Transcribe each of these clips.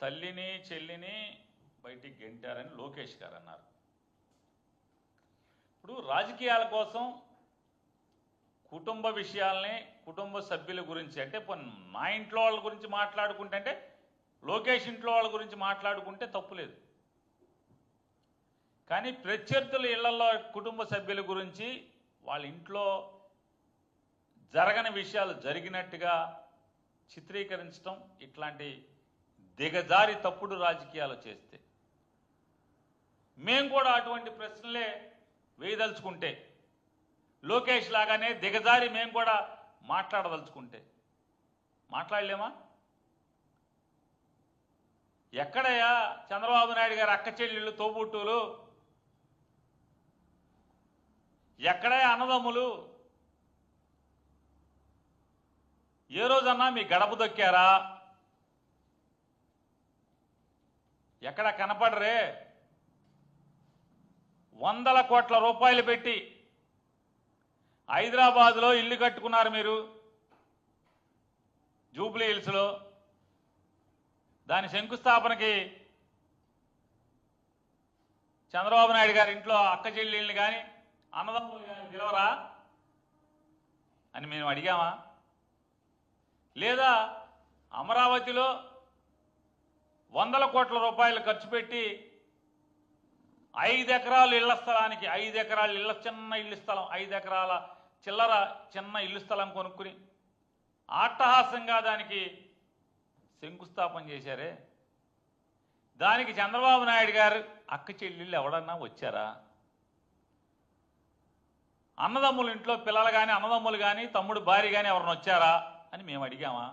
తల్లిని చెల్లిని బయటికి గెంటారని లోకేష్ గారు అన్నారు. ఇప్పుడు రాజకీయాల కోసం కుటుంబ విషయాల్ని, కుటుంబ సభ్యుల గురించి, అంటే నా ఇంట్లో వాళ్ళ గురించి మాట్లాడుకుంటే, అంటే లోకేష్ ఇంట్లో వాళ్ళ గురించి మాట్లాడుకుంటే తప్పులేదు. కానీ ప్రత్యర్థుల ఇళ్లలో కుటుంబ సభ్యుల గురించి, వాళ్ళ ఇంట్లో జరగని విషయాలు జరిగినట్టుగా చిత్రీకరించడం, ఇట్లాంటి దిగజారి తప్పుడు రాజకీయాలు చేస్తే, మేము కూడా అటువంటి ప్రశ్నలే వేయదలుచుకుంటే, లోకేష్ లాగానే దిగజారి మేము కూడా మాట్లాడదలుచుకుంటే మాట్లాడలేమా? ఎక్కడయ్యా చంద్రబాబు నాయుడు గారు అక్క చెల్లెళ్ళు, తోబుట్టువులు? ఎక్కడయ్యా అన్నదమ్ములు? ఏ రోజన్నా మీ గడప దొక్కారా? ఎక్కడ కనపడరే? 100 కోట్ల రూపాయలు పెట్టి హైదరాబాద్లో ఇల్లు కట్టుకున్నారు మీరు, జూబ్లీ హిల్స్లో. దాని శంకుస్థాపనకి చంద్రబాబు నాయుడు గారి ఇంట్లో అక్క చెల్లెళ్ళని కానీ అన్నదమ్ములు కానీ పిలవరా అని మేము అడిగామా? లేదా అమరావతిలో 100 కోట్ల రూపాయలు ఖర్చు పెట్టి 5 ఎకరాలు ఇళ్ల స్థలానికి, 5 ఎకరాల ఇళ్ల చిన్న ఇల్లు స్థలం, 5 ఎకరాల చిల్లర చిన్న ఇల్లు స్థలం కొనుక్కుని అట్టహాసంగా దానికి శంకుస్థాపన చేశారే, దానికి చంద్రబాబు నాయుడు గారు అక్క చెల్లెళ్ళు ఎవడన్నా వచ్చారా? అన్నదమ్ములు ఇంట్లో పిల్లలు కానీ, అన్నదమ్ములు కానీ, తమ్ముడు భార్య కానీ ఎవరన్నా వచ్చారా అని మేము అడిగామా?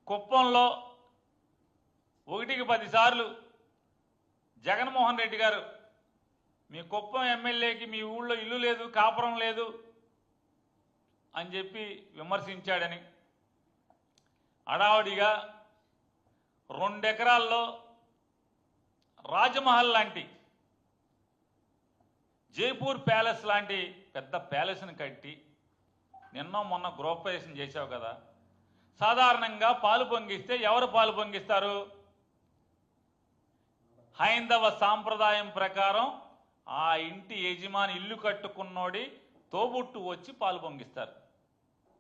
కుప్పంలో 1కి 10 సార్లు జగన్మోహన్ రెడ్డి గారు మీ కుప్పం ఎమ్మెల్యేకి మీ ఊళ్ళో ఇల్లు లేదు, కాపురం లేదు అని చెప్పి విమర్శించాడని, అడావుడిగా 2 ఎకరాల్లో రాజమహల్ లాంటి, జైపూర్ ప్యాలెస్ లాంటి పెద్ద ప్యాలెస్ని కట్టి నిన్న మొన్న గృహప్రవేశం చేశావు కదా. సాధారణంగా పాలు పొంగిస్తే ఎవరు పాలు పొంగిస్తారు? హైందవ సాంప్రదాయం ప్రకారం ఆ ఇంటి యజమాని, ఇల్లు కట్టుకున్నోడి తోబుట్టు వచ్చి పాలు పొంగిస్తారు.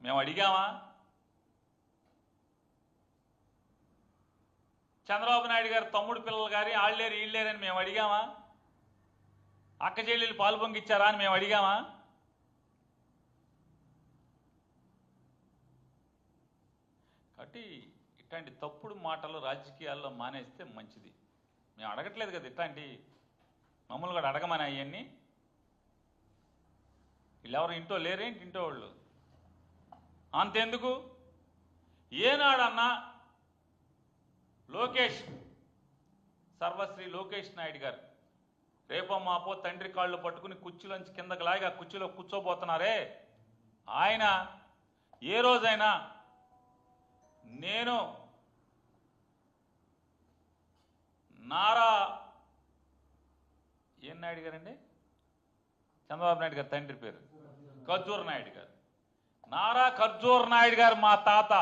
మేము అడిగామా? చంద్రబాబు నాయుడు గారు తమ్ముడు పిల్లలు కానీ ఆళ్ళేరు ఈళ్ళేరని మేము అడిగామా? అక్క చెల్లెలు పాలు పొంగిచ్చారా అని మేము అడిగామా? కాబట్టి ఇట్లాంటి తప్పుడు మాటలు రాజకీయాల్లో మానేస్తే మంచిది. మేము అడగట్లేదు కదా ఇట్లాంటి, మమ్మల్ని కూడా అడగమని అవన్నీ. వీళ్ళెవరు ఇంట్లో లేరేంటి? ఇంట్లో వాళ్ళు అంతెందుకు? ఏనాడన్నా లోకేష్, సర్వశ్రీ లోకేష్ నాయుడు గారు రేపో మాపో తండ్రి కాళ్ళు పట్టుకుని కుర్చీలోంచి కిందకి లాగా కుర్చీలో కూర్చోబోతున్నారే, ఆయన ఏ రోజైనా నేను నారా ఏం నాయుడు గారండి, చంద్రబాబు నాయుడు గారు తండ్రి పేరు ఖర్జూర్ నాయుడు గారు, నారా ఖర్జూర్ నాయుడు గారు మా తాత,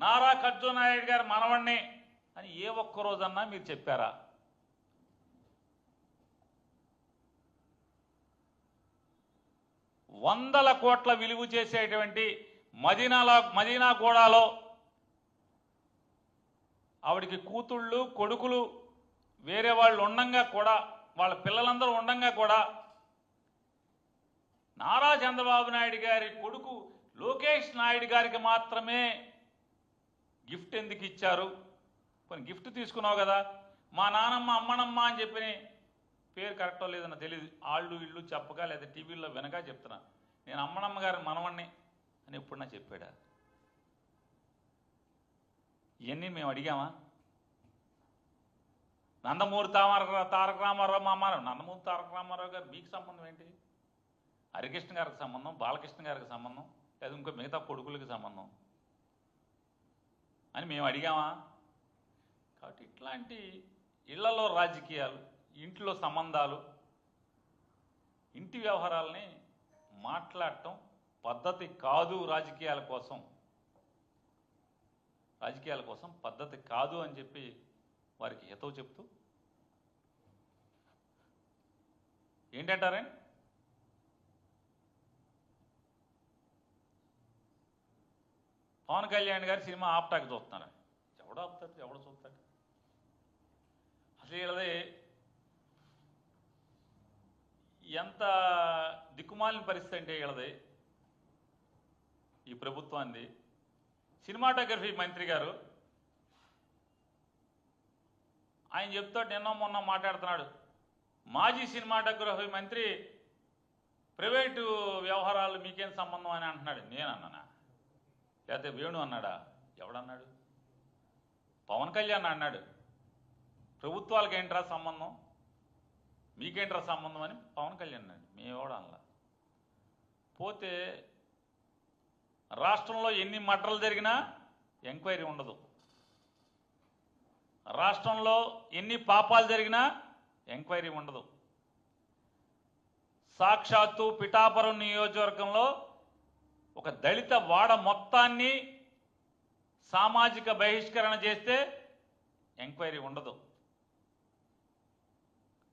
నారా ఖర్జూర్ నాయుడు గారు మనవణ్ణి అని ఏ ఒక్క రోజన్నా మీరు చెప్పారా? వందల కోట్ల విలువ చేసేటువంటి మదీనాగూడలో ఆవిడికి కూతుళ్ళు, కొడుకులు వేరే వాళ్ళు ఉండంగా కూడా, వాళ్ళ పిల్లలందరూ ఉండంగా కూడా నారా చంద్రబాబు నాయుడు గారి కొడుకు లోకేష్ నాయుడు గారికి మాత్రమే గిఫ్ట్ ఎందుకు ఇచ్చారు? కొన్ని గిఫ్ట్ తీసుకున్నావు కదా, మా నానమ్మ అమ్మనమ్మ అని చెప్పి, పేరు కరెక్టో లేదన్నా తెలియదు, ఆళ్ళు ఇళ్ళు చెప్పగా లేదా టీవీల్లో వినగా చెప్తున్నా, నేను అమ్మనమ్మ గారి మనవణ్ణి అని ఎప్పుడన్నా చెప్పాడా? ఇవన్నీ మేము అడిగామా? నందమూరి తారక రామారావు మా అమ్మ, నందమూరి తారక రామారావు గారు మీకు సంబంధం ఏంటి? హరికృష్ణ గారికి సంబంధం, బాలకృష్ణ గారికి సంబంధం, లేదా ఇంకో మిగతా కొడుకులకి సంబంధం అని మేము అడిగామా? కాబట్టి ఇట్లాంటి ఇళ్లలో రాజకీయాలు, ఇంట్లో సంబంధాలు, ఇంటి వ్యవహారాలని మాట్లాడటం పద్ధతి కాదు. రాజకీయాల కోసం రాజకీయాల కోసం పద్ధతి కాదు అని చెప్పి వారికి హితవు చెప్తూ ఏంటంటారే పవన్ కళ్యాణ్ గారి సినిమా ఆప్టాకి చూస్తున్నారు. ఎవడు ఆపుతాడు, ఎవడు చూస్తాడు? అసలు వీళ్ళది ఎంత దిక్కుమాలిన పరిస్థితి అంటే వీళ్ళది, ఈ ప్రభుత్వాన్ని. సినిమాటోగ్రఫీ మంత్రి గారు ఆయన చెప్తాడు, నిన్న మొన్న మాట్లాడుతున్నాడు, మాజీ సినిమాటోగ్రఫీ మంత్రి ప్రైవేటు వ్యవహారాలు మీకేం సంబంధం అని అంటున్నాడు. నేనన్నానా? లేకపోతే వేణు అన్నాడా? ఎవడన్నాడు? పవన్ కళ్యాణ్ అన్నాడు. ప్రభుత్వాలకు ఏంట్రా సంబంధం, మీకేంట్రా సంబంధం అని పవన్ కళ్యాణ్ అన్నాడు. మేమెవడం అనలా. పోతే రాష్ట్రంలో ఎన్ని మర్డర్లు జరిగినా ఎంక్వైరీ ఉండదు, రాష్ట్రంలో ఎన్ని పాపాలు జరిగినా ఎంక్వైరీ ఉండదు. సాక్షాత్తు పిఠాపురం నియోజకవర్గంలో ఒక దళిత వాడ మొత్తాన్ని సామాజిక బహిష్కరణ చేస్తే ఎంక్వైరీ ఉండదు.